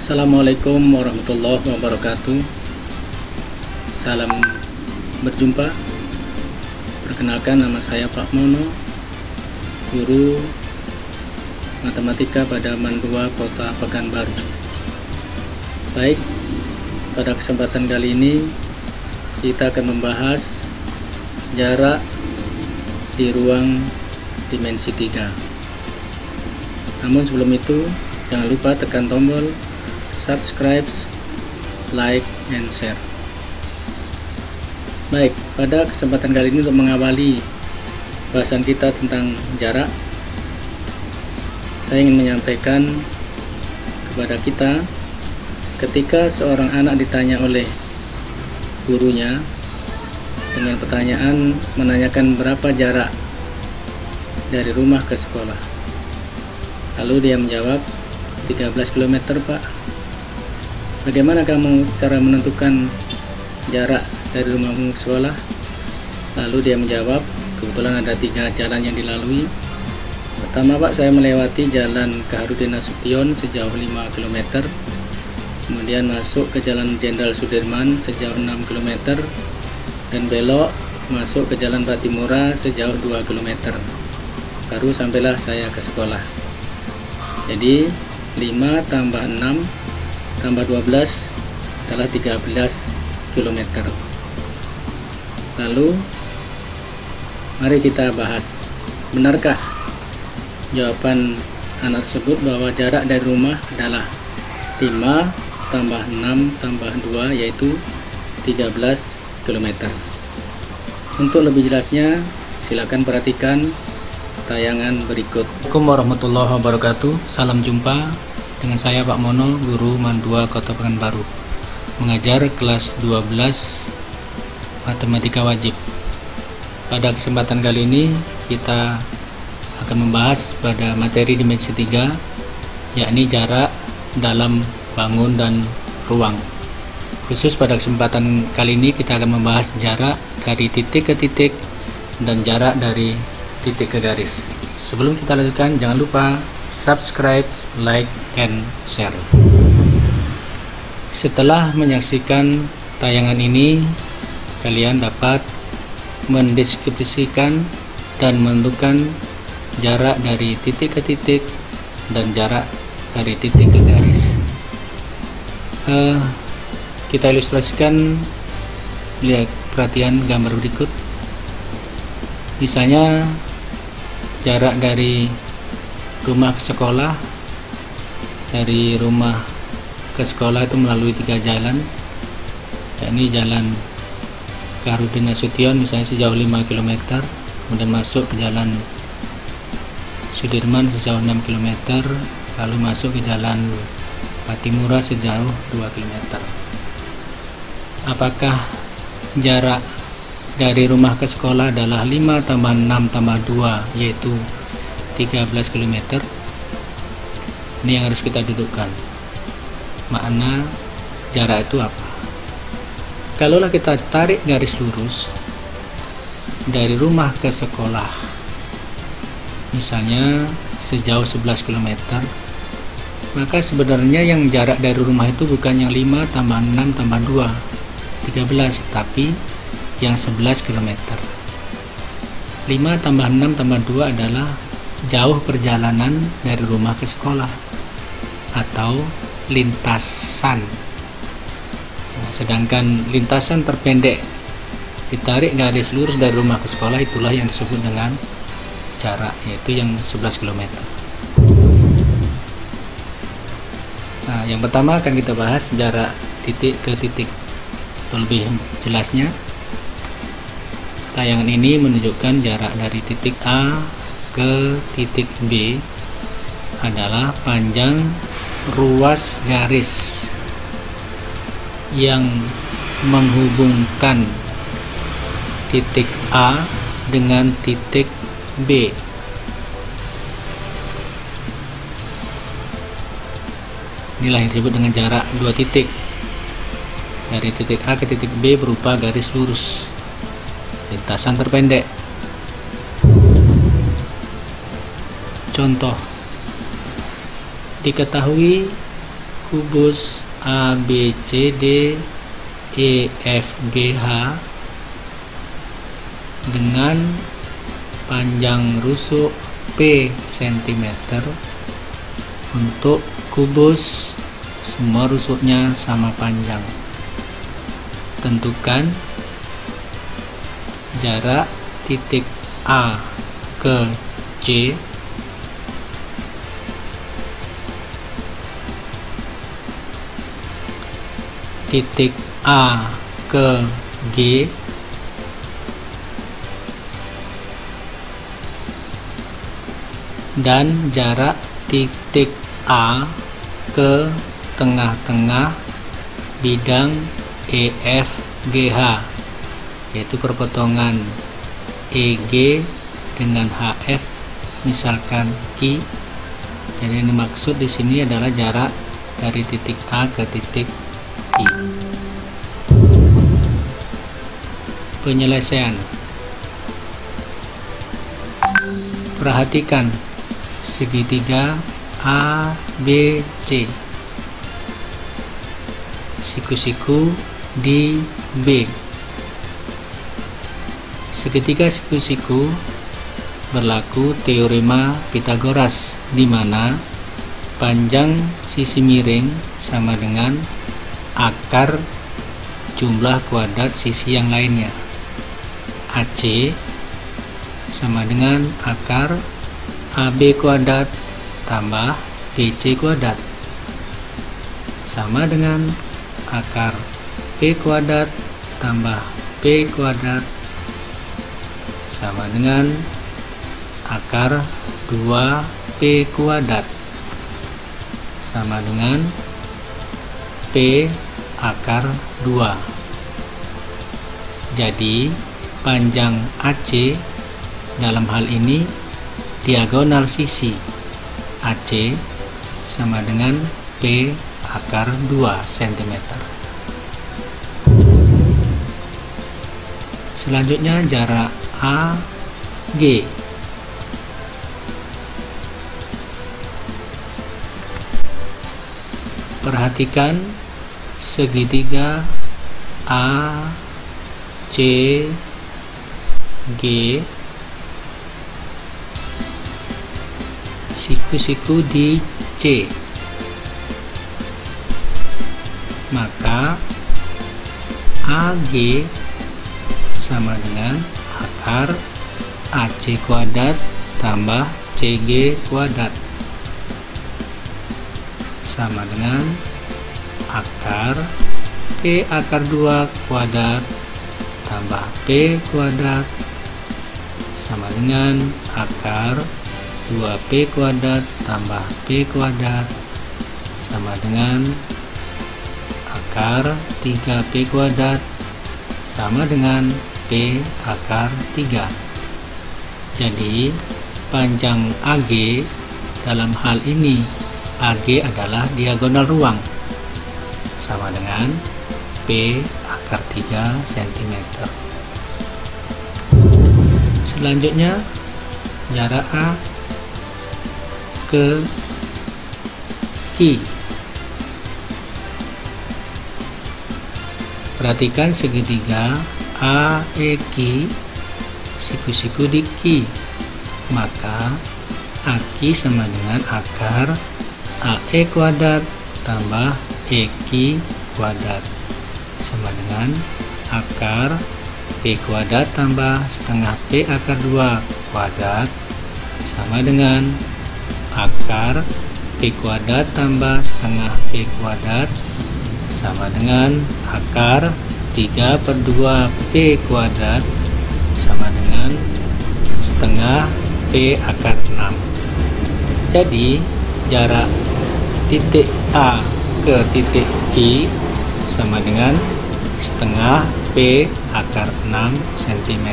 Assalamualaikum warahmatullahi wabarakatuh. Salam berjumpa. Perkenalkan, nama saya Pak Mono, guru matematika pada MAN 2 Kota Pekanbaru. Baik, pada kesempatan kali ini kita akan membahas jarak di ruang dimensi 3. Namun sebelum itu, jangan lupa tekan tombol subscribe, like, and share. Baik, pada kesempatan kali ini untuk mengawali bahasan kita tentang jarak, saya ingin menyampaikan kepada kita, ketika seorang anak ditanya oleh gurunya dengan pertanyaan menanyakan berapa jarak dari rumah ke sekolah, lalu dia menjawab 13 km Pak. Bagaimana kamu cara menentukan jarak dari rumahmu ke sekolah? Lalu dia menjawab, kebetulan ada 3 jalan yang dilalui. Pertama Pak, saya melewati jalan Kaharudin Nasution sejauh 5 km, kemudian masuk ke jalan Jenderal Sudirman sejauh 6 km, dan belok masuk ke jalan Patimura sejauh 2 km. Baru sampailah saya ke sekolah. Jadi 5 tambah 6 tambah 12 adalah 13 km. Lalu mari kita bahas, benarkah jawaban anak tersebut bahwa jarak dari rumah adalah 5 tambah 6 tambah 2 yaitu 13 km. Untuk lebih jelasnya silakan perhatikan tayangan berikut. Assalamualaikum warahmatullahi wabarakatuh. Salam jumpa dengan saya Pak Mono, guru MAN 2 Kota Pekanbaru, mengajar kelas 12 matematika wajib. Pada kesempatan kali ini kita akan membahas pada materi dimensi 3, yakni jarak dalam bangun dan ruang. Khusus pada kesempatan kali ini kita akan membahas jarak dari titik ke titik dan jarak dari titik ke garis. Sebelum kita lanjutkan, jangan lupa subscribe, like, and share. Setelah menyaksikan tayangan ini, kalian dapat mendeskripsikan dan menentukan jarak dari titik ke titik dan jarak dari titik ke garis. Kita ilustrasikan, lihat perhatian gambar berikut. Misalnya jarak dari rumah ke sekolah, dari rumah ke sekolah itu melalui 3 jalan, yakni jalan Kaharudin Nasution misalnya sejauh 5 km, kemudian masuk ke jalan Sudirman sejauh 6 km, lalu masuk ke jalan Patimura sejauh 2 km. Apakah jarak dari rumah ke sekolah adalah 5 tambah 6 tambah 2 yaitu 13 km? Ini yang harus kita dudukkan. Makna jarak itu apa? Kalaulah kita tarik garis lurus dari rumah ke sekolah, misalnya sejauh 11 km, maka sebenarnya yang jarak dari rumah itu bukan yang 5 tambah 6 tambah 2 13, tapi yang 11 km. 5 tambah 6 tambah 2 adalah jauh perjalanan dari rumah ke sekolah atau lintasan. Nah, sedangkan lintasan terpendek ditarik garis lurus dari rumah ke sekolah, itulah yang disebut dengan jarak, yaitu yang 11 km. Nah, yang pertama akan kita bahas jarak titik ke titik. Untuk lebih jelasnya, tayangan ini menunjukkan jarak dari titik A ke titik B adalah panjang ruas garis yang menghubungkan titik A dengan titik B. Inilah yang disebut dengan jarak 2 titik. Dari titik A ke titik B berupa garis lurus, lintasan terpendek. Contoh, diketahui kubus ABCD EFGH dengan panjang rusuk P cm untuk kubus semua rusuknya sama panjang. Tentukan jarak titik A ke C titik A ke G dan jarak titik A ke tengah-tengah bidang EFGH, yaitu perpotongan EG dengan HF, misalkan I. Jadi ini maksud di sini adalah jarak dari titik A ke titik I. Penyelesaian. Perhatikan segitiga ABC, siku-siku di B. Segitiga siku-siku berlaku teorema Pythagoras, di mana panjang sisi miring sama dengan akar jumlah kuadrat sisi yang lainnya. AC sama dengan akar AB kuadrat tambah BC kuadrat, sama dengan akar P kuadrat tambah P kuadrat, sama dengan akar 2P kuadrat, sama dengan P akar 2. Jadi panjang AC dalam hal ini diagonal sisi AC sama dengan P akar 2 cm. Selanjutnya jarak AG. Perhatikan segitiga ACG siku-siku di C, maka AG sama dengan akar AC kuadrat tambah CG kuadrat, sama dengan akar P akar 2 kuadrat tambah P kuadrat, sama dengan akar 2P kuadrat tambah P kuadrat, sama dengan akar 3P kuadrat sama dengan P akar 3. Jadi panjang AG dalam hal ini, AG adalah diagonal ruang, sama dengan P akar 3 cm. Selanjutnya jarak A ke Q. Perhatikan segitiga AEQ siku-siku di Q, maka AQ sama dengan akar AE kuadrat tambah EQ kuadrat, sama dengan akar P kuadrat tambah setengah P akar 2 kuadrat, sama dengan akar P kuadrat tambah setengah P kuadrat, sama dengan akar 3/2 P kuadrat, sama dengan setengah P akar 6. Jadi jarak titik A ke titik Q sama dengan setengah P akar 6 cm.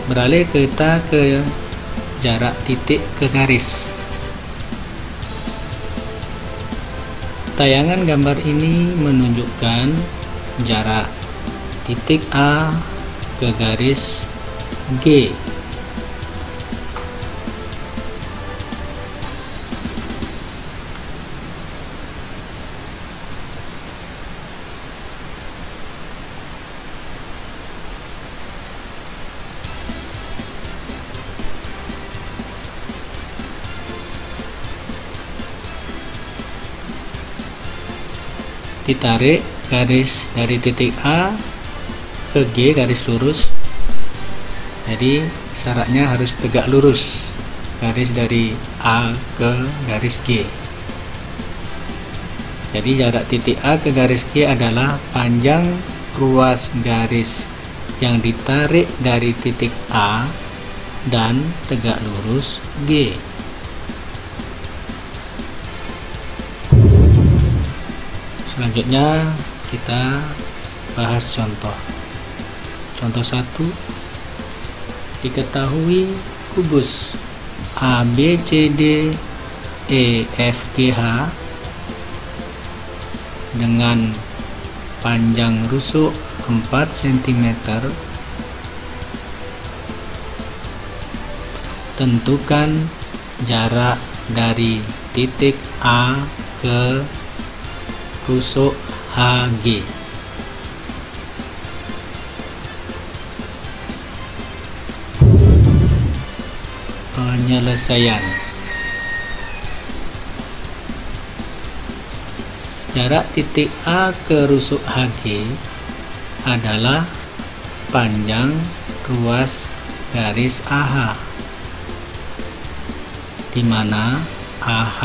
Beralih kita ke jarak titik ke garis. Tayangan gambar ini menunjukkan jarak titik A ke garis G. ditarik garis dari titik A ke G garis lurus. Jadi syaratnya harus tegak lurus garis dari A ke garis G. Jadi jarak titik A ke garis G adalah panjang ruas garis yang ditarik dari titik A dan tegak lurus G. Selanjutnya kita bahas contoh. Contoh 1. Diketahui kubus ABCD EFGH dengan panjang rusuk 4 cm. Tentukan jarak dari titik A ke rusuk HG. Penyelesaian. Jarak titik A ke rusuk HG adalah panjang ruas garis AH, di mana AH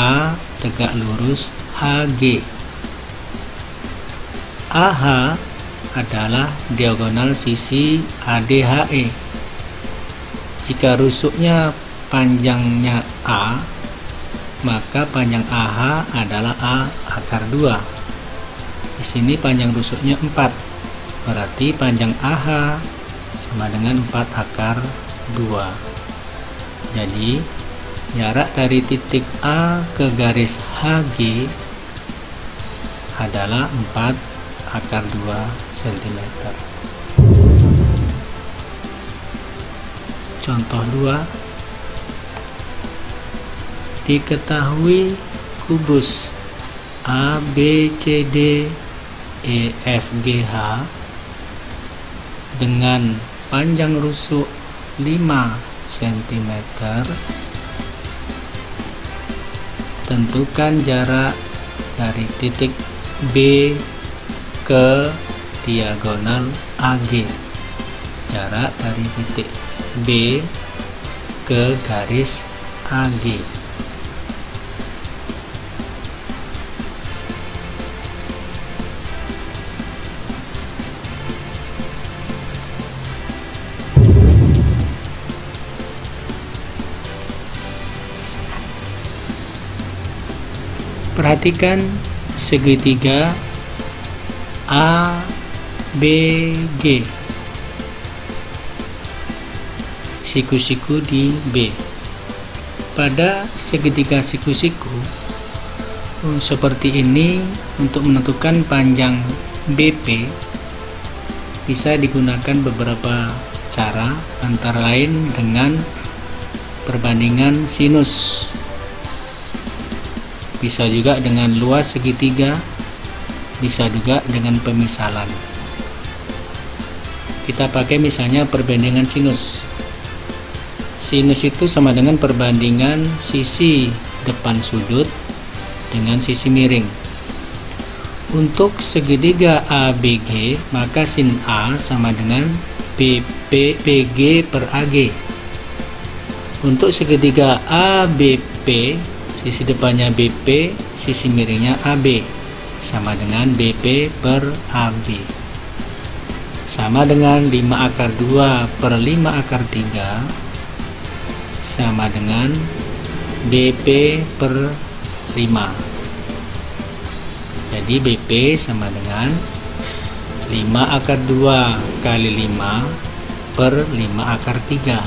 tegak lurus HG. AH adalah diagonal sisi ADHE. Jika rusuknya panjangnya A, maka panjang AH adalah A akar 2. Di sini panjang rusuknya 4, berarti panjang AH sama dengan 4 akar 2. Jadi jarak dari titik A ke garis HG adalah 4 akar 2 cm. Contoh 2. Diketahui kubus ABCD EFGH dengan panjang rusuk 5 cm. Tentukan jarak dari titik B ke diagonal AG. Jarak dari titik B ke garis AG. Perhatikan segitiga ABG, siku-siku di B. Pada segitiga siku-siku seperti ini, untuk menentukan panjang BP bisa digunakan beberapa cara, antara lain dengan perbandingan sinus, bisa juga dengan luas segitiga, bisa juga dengan pemisalan. Kita pakai misalnya perbandingan sinus. Sinus itu sama dengan perbandingan sisi depan sudut dengan sisi miring. Untuk segitiga ABG, maka sin A sama dengan BG per AG. Untuk segitiga ABP, sisi depannya BP, sisi miringnya AB, sama dengan BP per AB, sama dengan 5 akar 2 per 5 akar 3, sama dengan BP per 5. Jadi BP sama dengan 5 akar 2 kali 5 per 5 akar 3,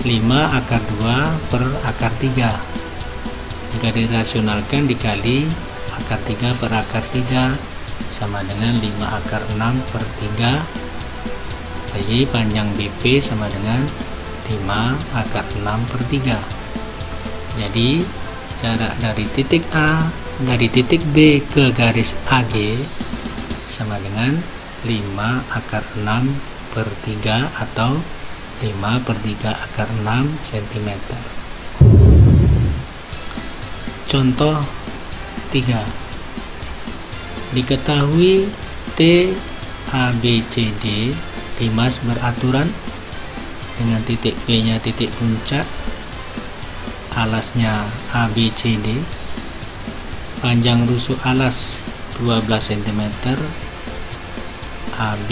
5 akar 2 per akar 3. Jika dirasionalkan dikali akar 3 per akar 3 sama dengan 5 akar 6 per 3. Jadi panjang BP sama dengan 5 akar 6 per 3. Jadi jarak dari titik A dari titik B ke garis AG sama dengan 5 akar 6 per 3 atau 5 per 3 akar 6 cm. Contoh 3. Diketahui T, A, B, C, D Limas beraturan dengan titik P nya titik puncak, alasnya A, B, C, D. Panjang rusuk alas 12 cm, AB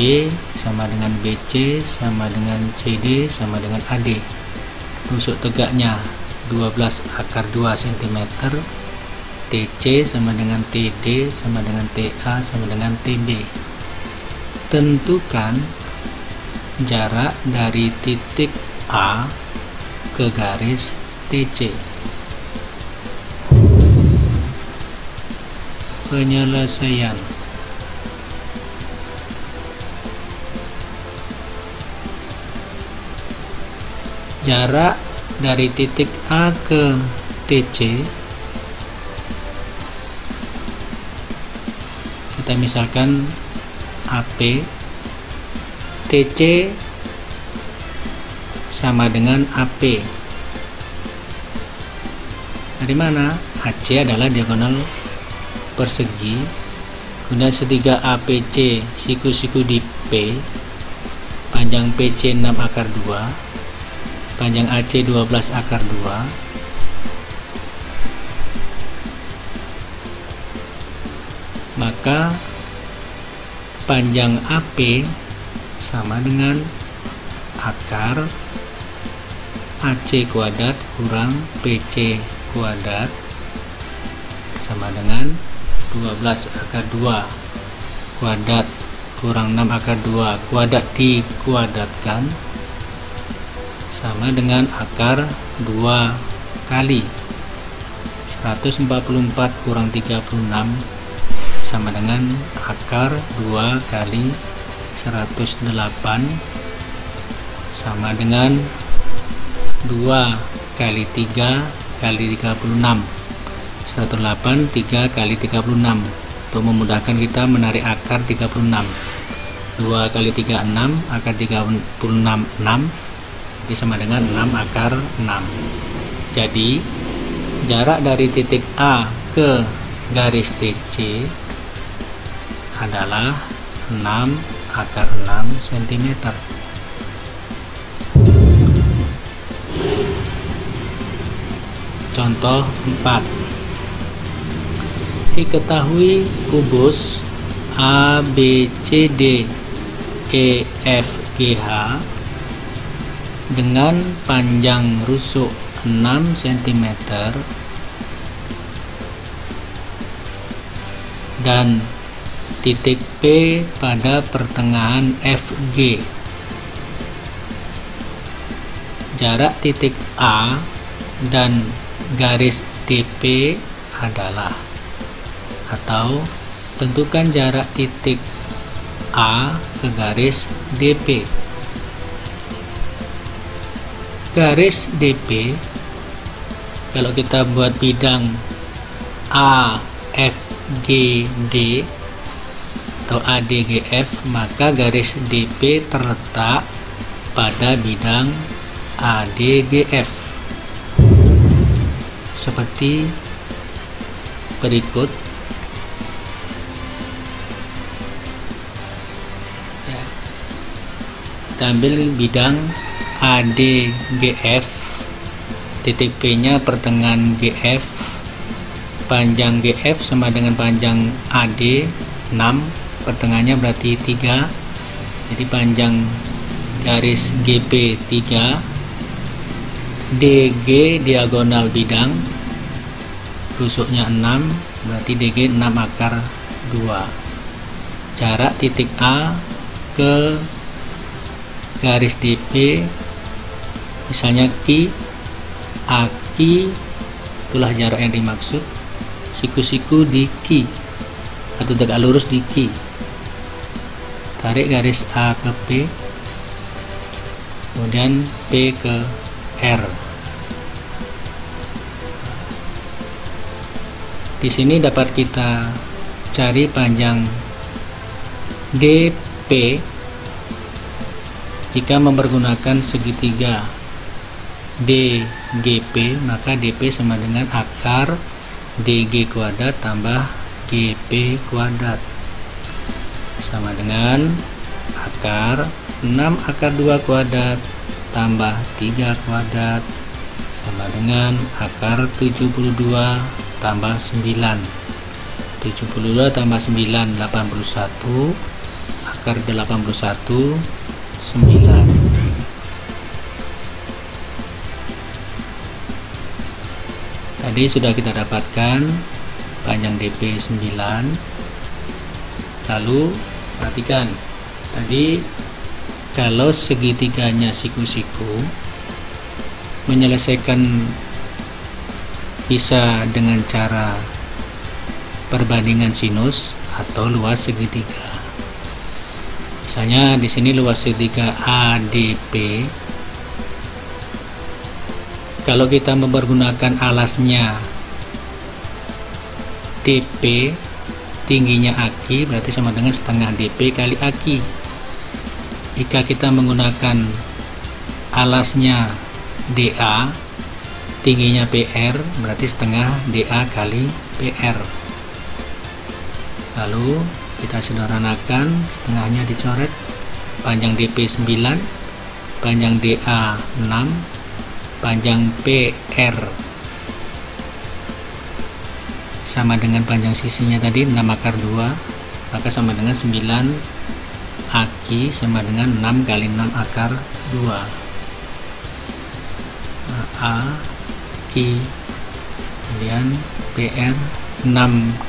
sama dengan BC sama dengan CD sama dengan AD. Rusuk tegaknya 12/2 cm, TC sama dengan TD sama dengan TA sama dengan TB. Tentukan jarak dari titik A ke garis TC. Penyelesaian. Jarak dari titik A ke TC, kita misalkan AP, TC sama dengan AP. Dari mana? AC adalah diagonal persegi. Guna segitiga APC siku-siku di P, panjang PC 6/2, panjang AC 12/2. Maka panjang AP sama dengan akar AC kuadrat kurang PC kuadrat sama dengan 12/2 kuadrat kurang 6/2 kuadrat dikuadratkan sama dengan akar 2 kali 144 kurang 36 sama dengan akar 2 kali 108 sama dengan 2 kali 3 kali 36, 108 3 kali 36. Untuk memudahkan kita menarik akar 36. 2 kali 3 6, akar 36 6, jadi sama dengan 6 akar 6. Jadi jarak dari titik A ke garis TC adalah 6 akar 6 cm. Contoh 4. Diketahui kubus A, B, C, D, E, F, G, H dengan panjang rusuk 6 cm dan titik P pada pertengahan FG. Jarak titik A dan garis DP adalah, atau tentukan jarak titik A ke garis DP. Garis DP, kalau kita buat bidang AFGD atau ADGF, maka garis DP terletak pada bidang ADGF seperti berikut. Kita ambil bidang ADGF, titik P nya pertengahan GF, panjang GF sama dengan panjang AD 6, pertengahannya berarti 3, jadi panjang garis GP 3, DG diagonal bidang, rusuknya 6, berarti DG 6 akar 2. Jarak titik A ke garis DP, misalnya Q, AK, itulah jarak yang dimaksud. Siku-siku di Q atau tegak lurus di Q. Tarik garis A ke P, kemudian P ke R. Di sini dapat kita cari panjang DP jika mempergunakan segitiga DGP, maka DP sama dengan akar DG kuadrat tambah GP kuadrat. sama dengan akar 6 akar 2 kuadrat tambah 3 kuadrat sama dengan akar 72 tambah 9. 72 tambah 9 81, akar 81 9. Tadi sudah kita dapatkan panjang DP 9. Lalu perhatikan tadi, kalau segitiganya siku-siku, menyelesaikan bisa dengan cara perbandingan sinus atau luas segitiga. Misalnya di sini luas segitiga ADP. Kalau kita mempergunakan alasnya DP, tingginya AQ, berarti sama dengan setengah DP kali AQ. Jika kita menggunakan alasnya DA, tingginya PR, berarti setengah DA kali PR. Lalu kita sederhanakan, setengahnya dicoret, panjang DP 9, panjang DA 6, panjang PR sama dengan panjang sisinya tadi 6 akar 2, maka sama dengan 9 AQ sama dengan 6 kali 6 akar 2. AQ kemudian PR 6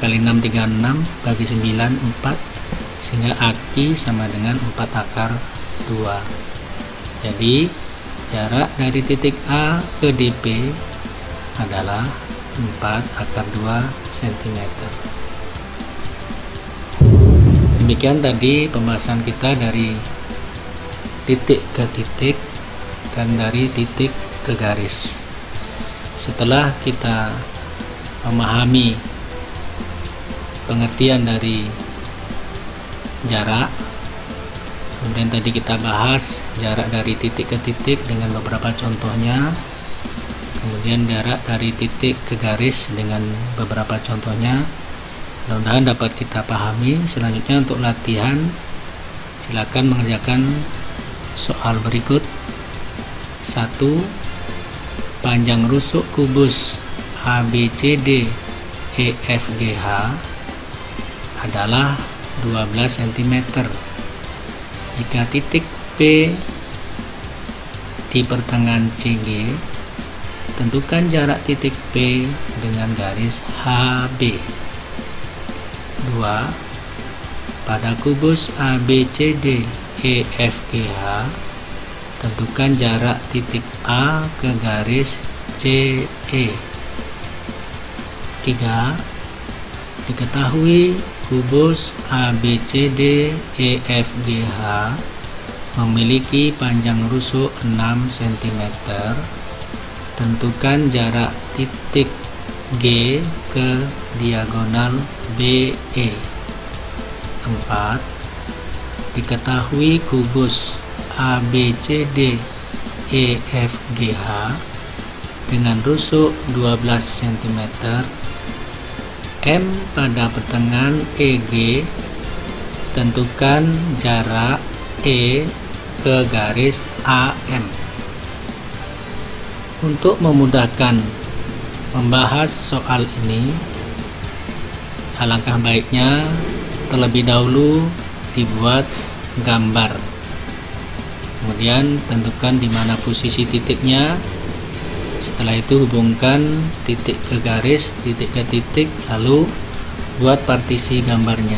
kali 6 36 bagi 9 4, sehingga AQ sama dengan 4 akar 2. Jadi jarak dari titik A ke DP adalah 4 akar 2 cm. Demikian tadi pembahasan kita dari titik ke titik dan dari titik ke garis. Setelah kita memahami pengertian dari jarak, kemudian tadi kita bahas jarak dari titik ke titik dengan beberapa contohnya, kemudian jarak dari titik ke garis dengan beberapa contohnya. Mudah-mudahan dapat kita pahami. Selanjutnya untuk latihan, silakan mengerjakan soal berikut. 1. Panjang rusuk kubus ABCD EFGH adalah 12 cm. Jika titik P di pertengahan CG, tentukan jarak titik P dengan garis HB. 2. Pada kubus ABCD EFGH, tentukan jarak titik A ke garis CE. 3. Diketahui kubus ABCD EFGH memiliki panjang rusuk 6 cm. Tentukan jarak titik G ke diagonal BE. 4. Diketahui kubus ABCD EFGH dengan rusuk 12 cm. M pada pertengahan EG, tentukan jarak E ke garis AM. Untuk memudahkan membahas soal ini, alangkah baiknya terlebih dahulu dibuat gambar, kemudian tentukan di mana posisi titiknya. Setelah itu hubungkan titik ke garis, titik ke titik, lalu buat partisi gambarnya,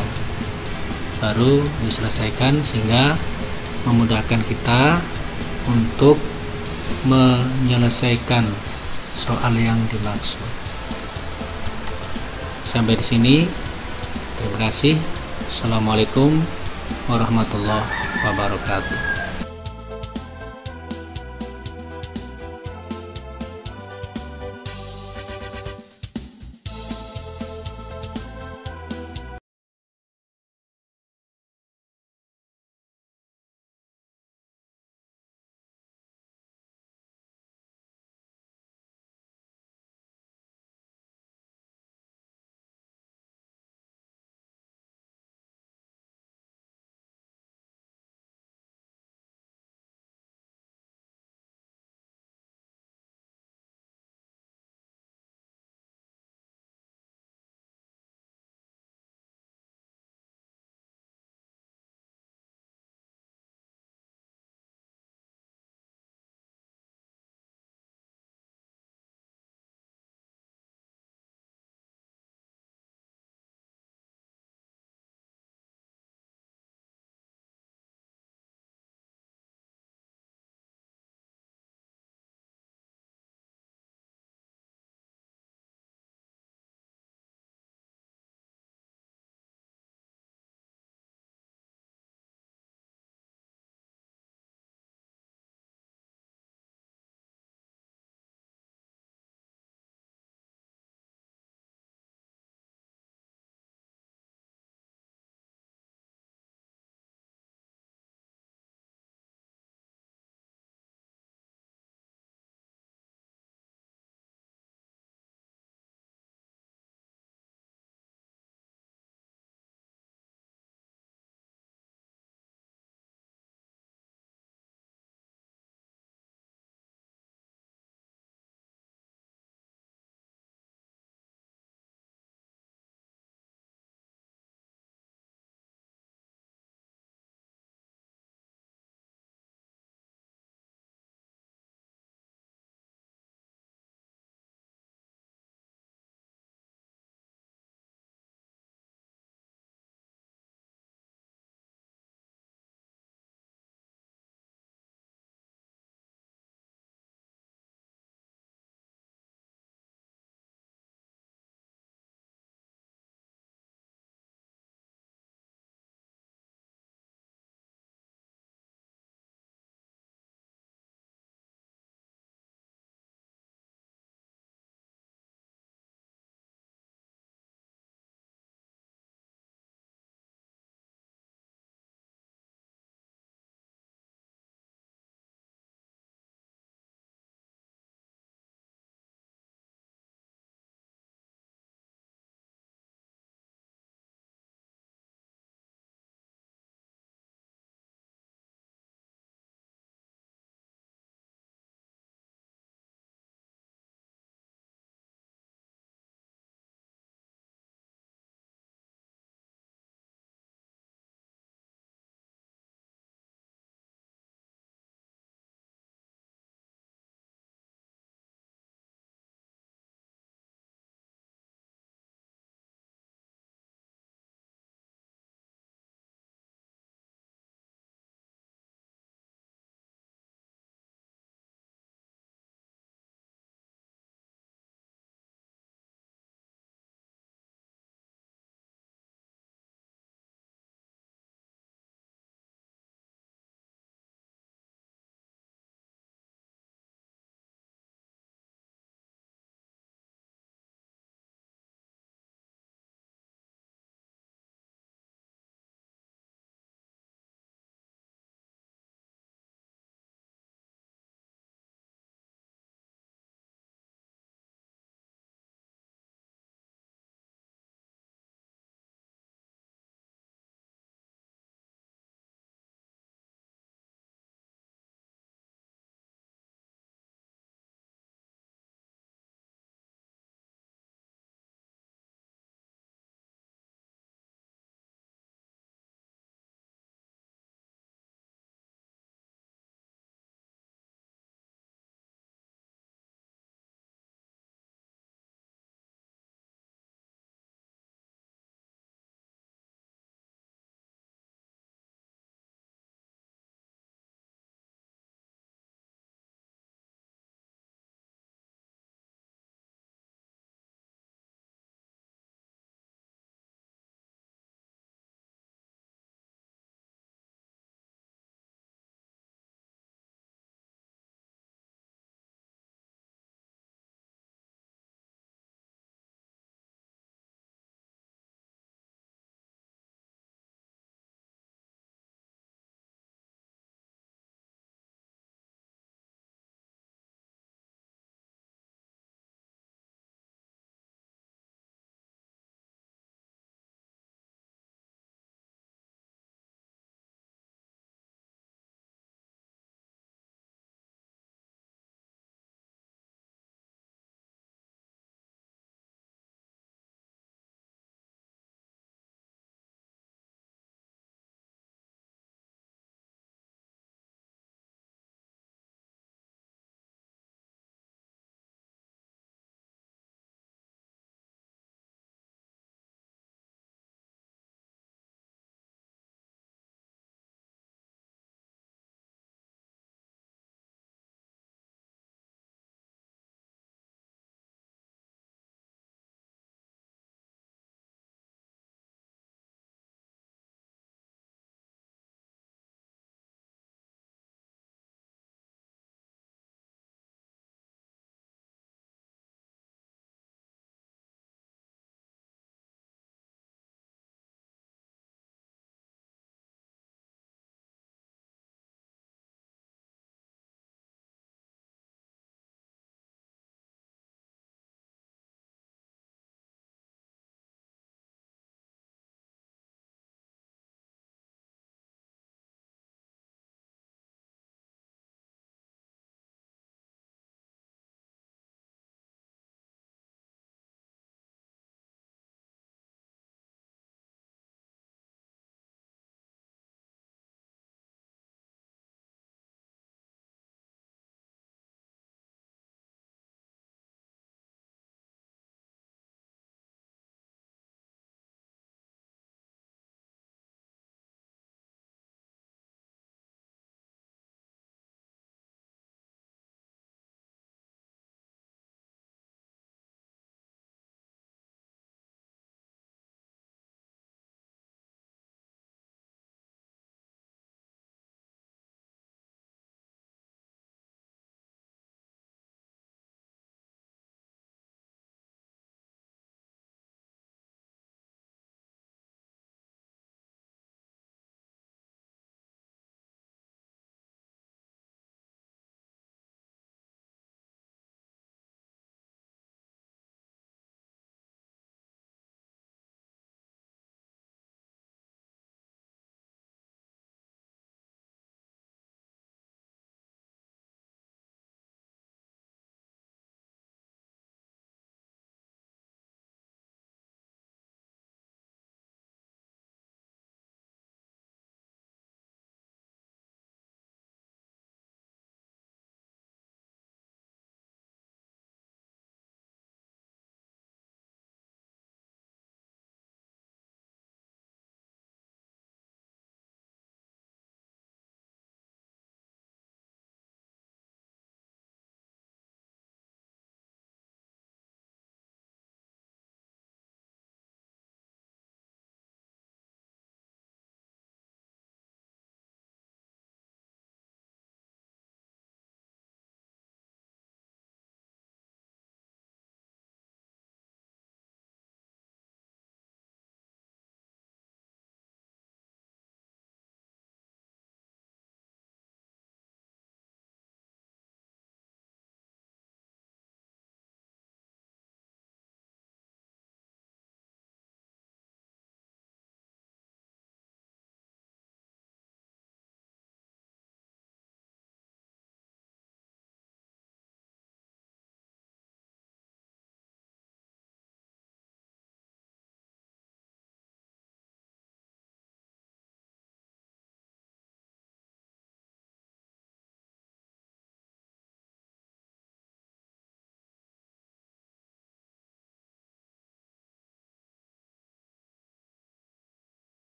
baru diselesaikan, sehingga memudahkan kita untuk menyelesaikan soal yang dimaksud. Sampai di sini, terima kasih. Assalamualaikum warahmatullahi wabarakatuh.